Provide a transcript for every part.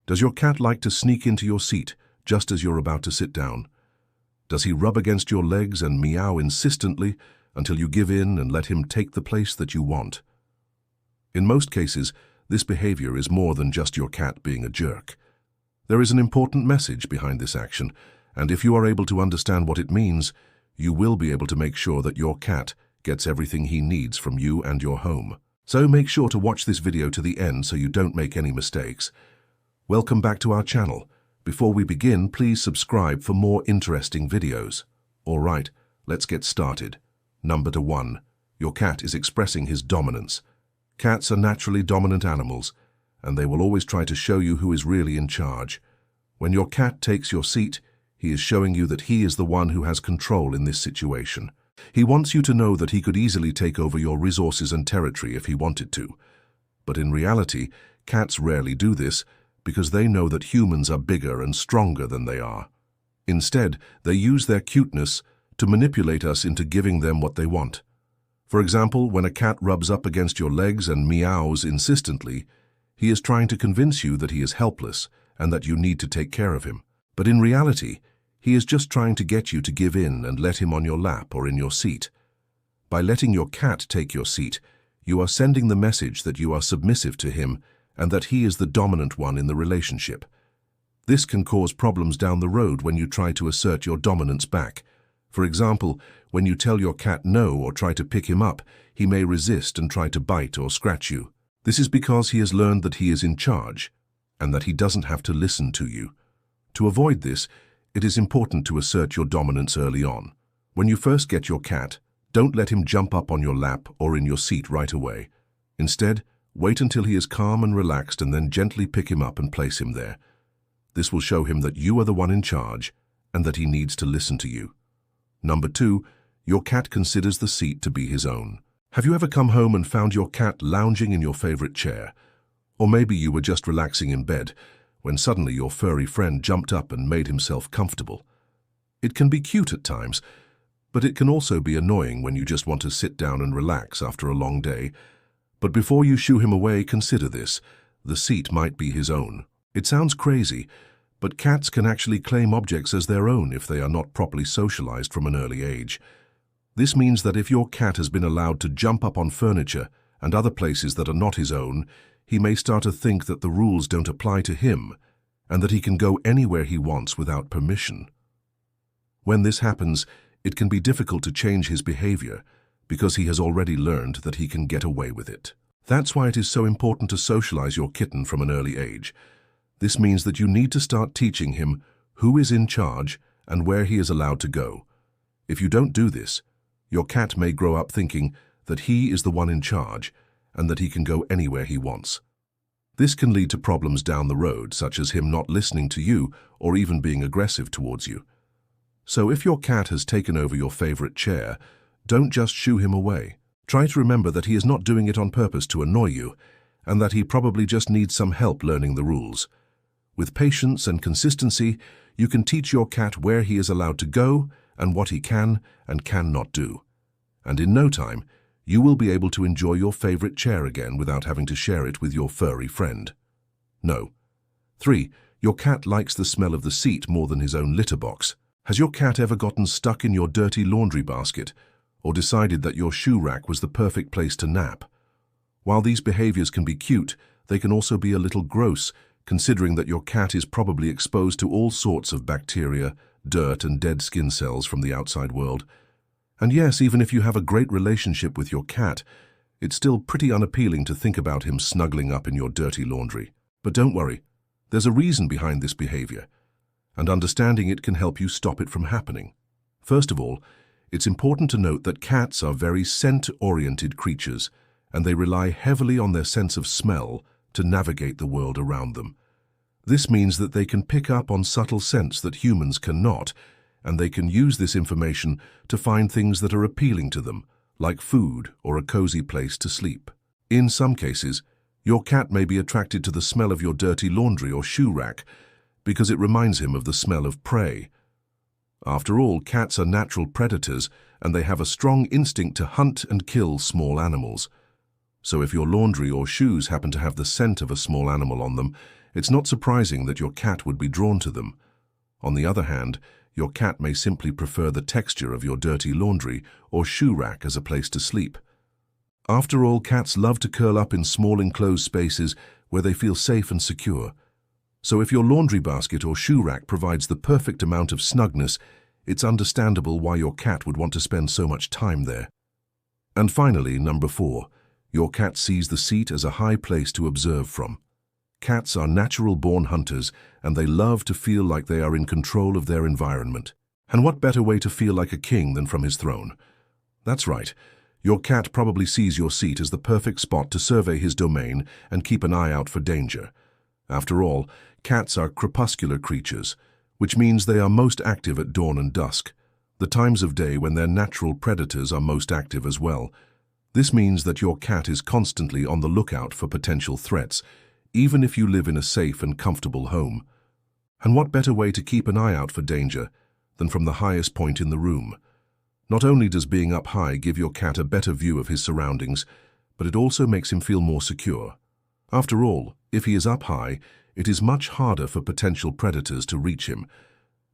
Does your cat like to sneak into your seat just as you're about to sit down? Does he rub against your legs and meow insistently until you give in and let him take the place that you want? In most cases, this behavior is more than just your cat being a jerk. There is an important message behind this action, and if you are able to understand what it means, you will be able to make sure that your cat gets everything he needs from you and your home. So make sure to watch this video to the end so you don't make any mistakes. Welcome back to our channel. Before we begin, please subscribe for more interesting videos. Alright, let's get started. Number 1. Your cat is expressing his dominance. Cats are naturally dominant animals, and they will always try to show you who is really in charge. When your cat takes your seat, he is showing you that he is the one who has control in this situation. He wants you to know that he could easily take over your resources and territory if he wanted to. But in reality, cats rarely do this because they know that humans are bigger and stronger than they are. Instead, they use their cuteness to manipulate us into giving them what they want. For example, when a cat rubs up against your legs and meows insistently, he is trying to convince you that he is helpless and that you need to take care of him. But in reality, he is just trying to get you to give in and let him on your lap or in your seat. By letting your cat take your seat, you are sending the message that you are submissive to him and that he is the dominant one in the relationship. This can cause problems down the road when you try to assert your dominance back. For example, when you tell your cat no or try to pick him up, he may resist and try to bite or scratch you. This is because he has learned that he is in charge and that he doesn't have to listen to you. To avoid this, it is important to assert your dominance early on. When you first get your cat, don't let him jump up on your lap or in your seat right away. Instead, wait until he is calm and relaxed and then gently pick him up and place him there. This will show him that you are the one in charge and that he needs to listen to you. Number 2, your cat considers the seat to be his own. Have you ever come home and found your cat lounging in your favorite chair? Or maybe you were just relaxing in bed when suddenly your furry friend jumped up and made himself comfortable. It can be cute at times, but it can also be annoying when you just want to sit down and relax after a long day. But before you shoo him away, consider this. The seat might be his own. It sounds crazy, but cats can actually claim objects as their own if they are not properly socialized from an early age. This means that if your cat has been allowed to jump up on furniture and other places that are not his own, he may start to think that the rules don't apply to him and that he can go anywhere he wants without permission. When this happens, it can be difficult to change his behavior because he has already learned that he can get away with it. That's why it is so important to socialize your kitten from an early age. This means that you need to start teaching him who is in charge and where he is allowed to go. If you don't do this, your cat may grow up thinking that he is the one in charge and that he can go anywhere he wants. This can lead to problems down the road, such as him not listening to you or even being aggressive towards you. So if your cat has taken over your favorite chair, don't just shoo him away. Try to remember that he is not doing it on purpose to annoy you and that he probably just needs some help learning the rules. With patience and consistency, you can teach your cat where he is allowed to go and what he can and cannot do. And in no time, you will be able to enjoy your favorite chair again without having to share it with your furry friend. No. 3. Your cat likes the smell of the seat more than his own litter box. Has your cat ever gotten stuck in your dirty laundry basket or decided that your shoe rack was the perfect place to nap? While these behaviors can be cute, they can also be a little gross, considering that your cat is probably exposed to all sorts of bacteria, dirt, and dead skin cells from the outside world. And yes, even if you have a great relationship with your cat, it's still pretty unappealing to think about him snuggling up in your dirty laundry. But don't worry, there's a reason behind this behavior, and understanding it can help you stop it from happening. First of all, it's important to note that cats are very scent-oriented creatures, and they rely heavily on their sense of smell to navigate the world around them. This means that they can pick up on subtle scents that humans cannot, and they can use this information to find things that are appealing to them, like food or a cozy place to sleep. In some cases, your cat may be attracted to the smell of your dirty laundry or shoe rack because it reminds him of the smell of prey. After all, cats are natural predators and they have a strong instinct to hunt and kill small animals. So if your laundry or shoes happen to have the scent of a small animal on them, It's not surprising that your cat would be drawn to them. On the other hand, your cat may simply prefer the texture of your dirty laundry or shoe rack as a place to sleep. After all, cats love to curl up in small enclosed spaces where they feel safe and secure. So if your laundry basket or shoe rack provides the perfect amount of snugness, it's understandable why your cat would want to spend so much time there. And finally, number 4, your cat sees the seat as a high place to observe from. Cats are natural-born hunters, and they love to feel like they are in control of their environment. And what better way to feel like a king than from his throne? That's right. Your cat probably sees your seat as the perfect spot to survey his domain and keep an eye out for danger. After all, cats are crepuscular creatures, which means they are most active at dawn and dusk, the times of day when their natural predators are most active as well. This means that your cat is constantly on the lookout for potential threats, even if you live in a safe and comfortable home. And what better way to keep an eye out for danger than from the highest point in the room? Not only does being up high give your cat a better view of his surroundings, but it also makes him feel more secure. After all, if he is up high, it is much harder for potential predators to reach him.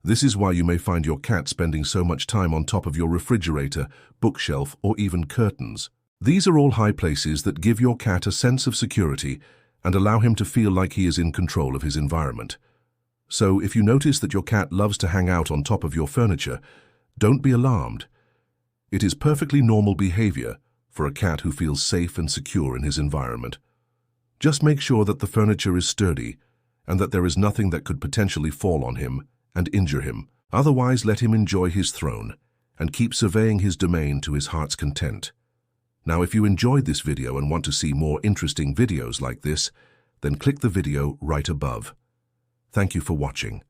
This is why you may find your cat spending so much time on top of your refrigerator, bookshelf, or even curtains. These are all high places that give your cat a sense of security and allow him to feel like he is in control of his environment. So if you notice that your cat loves to hang out on top of your furniture, don't be alarmed. It is perfectly normal behavior for a cat who feels safe and secure in his environment. Just make sure that the furniture is sturdy and that there is nothing that could potentially fall on him and injure him. Otherwise, let him enjoy his throne and keep surveying his domain to his heart's content. Now, if you enjoyed this video and want to see more interesting videos like this, then click the video right above. Thank you for watching.